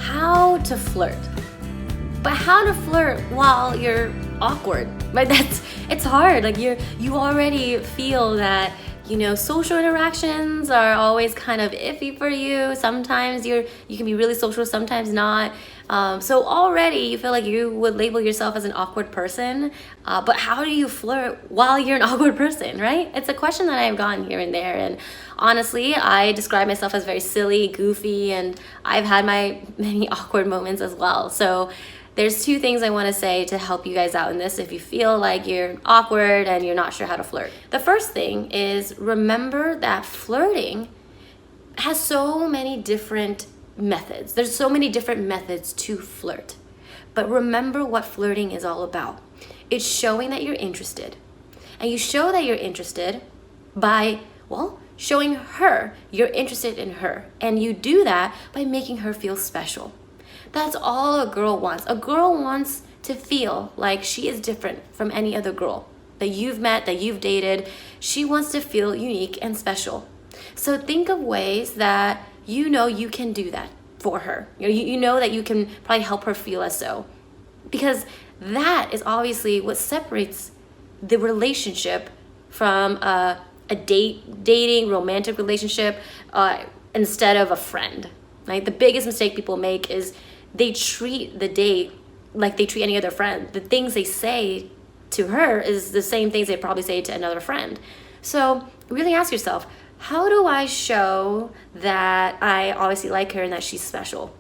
how to flirt. But how to flirt while you're awkward, right? It's hard. Like you already feel that, social interactions are always kind of iffy for you. Sometimes you can be really social, sometimes not. So already you feel like you would label yourself as an awkward person. But how do you flirt while you're an awkward person, right? It's a question that I've gotten here and there. And honestly, I describe myself as very silly, goofy, and I've had my many awkward moments as well. So there's two things I want to say to help you guys out in this if you feel like you're awkward and you're not sure how to flirt. The first thing is remember that flirting has so many different methods. There's so many different methods to flirt. But remember what flirting is all about. It's showing that you're interested. And you show that you're interested by, showing her you're interested in her. And you do that by making her feel special. That's all a girl wants. A girl wants to feel like she is different from any other girl that you've met, that you've dated. She wants to feel unique and special. So think of ways that you can do that for her. You know that you can probably help her feel as so. Because that is obviously what separates the relationship from a dating, romantic relationship instead of a friend. Right? The biggest mistake people make is they treat the date like they treat any other friend. The things they say to her is the same things they probably say to another friend. So really ask yourself, how do I show that I obviously like her and that she's special?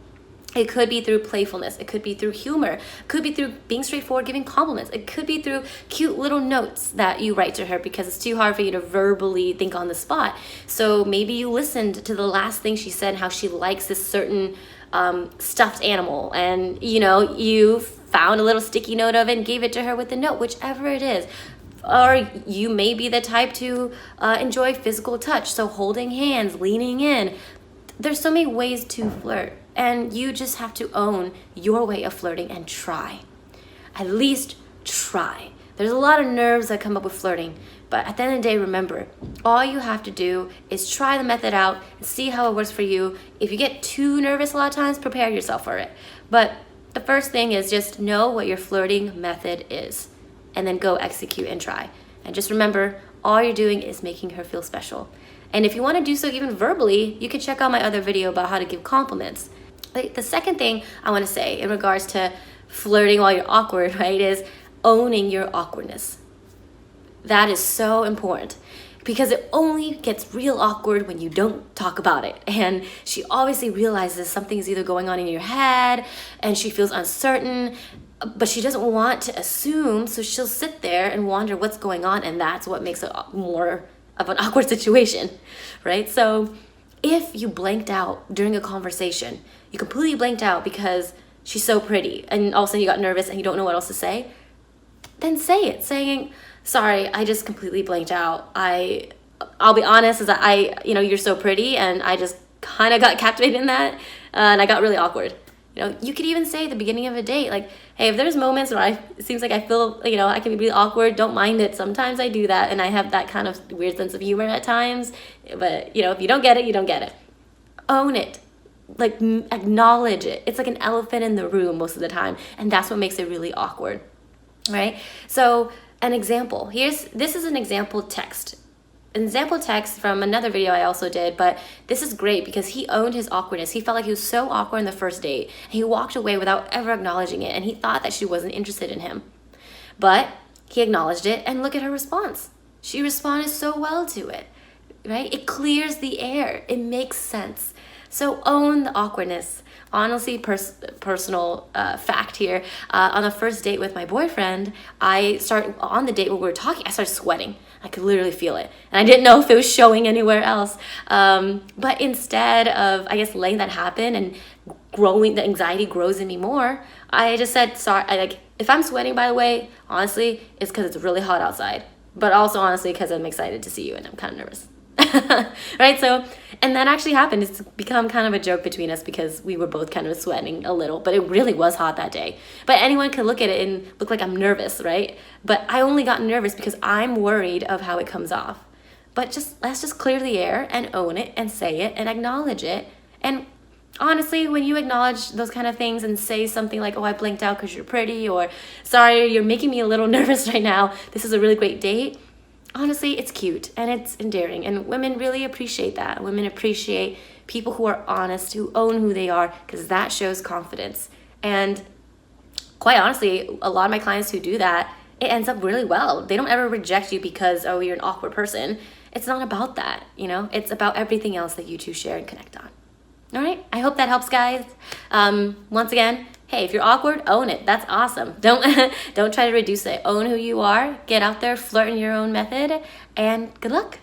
It could be through playfulness. It could be through humor. It could be through being straightforward, giving compliments. It could be through cute little notes that you write to her because it's too hard for you to verbally think on the spot. So maybe you listened to the last thing she said, how she likes this certain stuffed animal, and you found a little sticky note of it and gave it to her with the note, whichever it is. Or you may be the type to enjoy physical touch, so holding hands, leaning in. There's so many ways to flirt, and you just have to own your way of flirting and try. At least try. There's a lot of nerves that come up with flirting, but at the end of the day, remember, all you have to do is try the method out and see how it works for you. If you get too nervous a lot of times, prepare yourself for it. But the first thing is just know what your flirting method is, and then go execute and try. And just remember, all you're doing is making her feel special. And if you want to do so even verbally, you can check out my other video about how to give compliments. The second thing I want to say in regards to flirting while you're awkward, right, is owning your awkwardness. That is so important because it only gets real awkward when you don't talk about it. And she obviously realizes something is either going on in your head and she feels uncertain, but she doesn't want to assume, so she'll sit there and wonder what's going on, and that's what makes it more of an awkward situation, right? So if you blanked out during a conversation, you completely blanked out because she's so pretty, and all of a sudden you got nervous and you don't know what else to say, then say it, saying, sorry, I just completely blanked out. I'll be honest, is that you're so pretty, and I just kind of got captivated in that, and I got really awkward. You could even say at the beginning of a date, like, hey, if there's moments where it seems like I feel, I can be really awkward, don't mind it. Sometimes I do that, and I have that kind of weird sense of humor at times. But, if you don't get it, you don't get it. Own it. Like, acknowledge it. It's like an elephant in the room most of the time, and that's what makes it really awkward, right? So, an example. This is an example text. An example text from another video I also did, but this is great because he owned his awkwardness. He felt like he was so awkward on the first date, and he walked away without ever acknowledging it, and he thought that she wasn't interested in him. But he acknowledged it, and look at her response. She responded so well to it, right? It clears the air. It makes sense. So own the awkwardness. Honestly, personal fact here. On the first date with my boyfriend, on the date when we were talking, I started sweating. I could literally feel it. And I didn't know if it was showing anywhere else. But instead of, letting that happen and the anxiety grows in me more, I just said, sorry. If I'm sweating, by the way, honestly, it's because it's really hot outside. But also, honestly, because I'm excited to see you and I'm kind of nervous. Right? So, and that actually happened. It's become kind of a joke between us because we were both kind of sweating a little, but it really was hot that day. But anyone could look at it and look like I'm nervous, right? But I only got nervous because I'm worried of how it comes off. But let's just clear the air and own it and say it and acknowledge it. And honestly, when you acknowledge those kind of things and say something like, oh, I blinked out because you're pretty, or sorry, you're making me a little nervous right now, this is a really great date, honestly, it's cute and it's endearing. And women really appreciate that. Women appreciate people who are honest, who own who they are, because that shows confidence. And quite honestly, a lot of my clients who do that, it ends up really well. They don't ever reject you because, oh, you're an awkward person. It's not about that, you know? It's about everything else that you two share and connect on. All right, I hope that helps, guys. Once again, hey, if you're awkward, own it. That's awesome. Don't try to reduce it. Own who you are. Get out there, flirt in your own method, and good luck.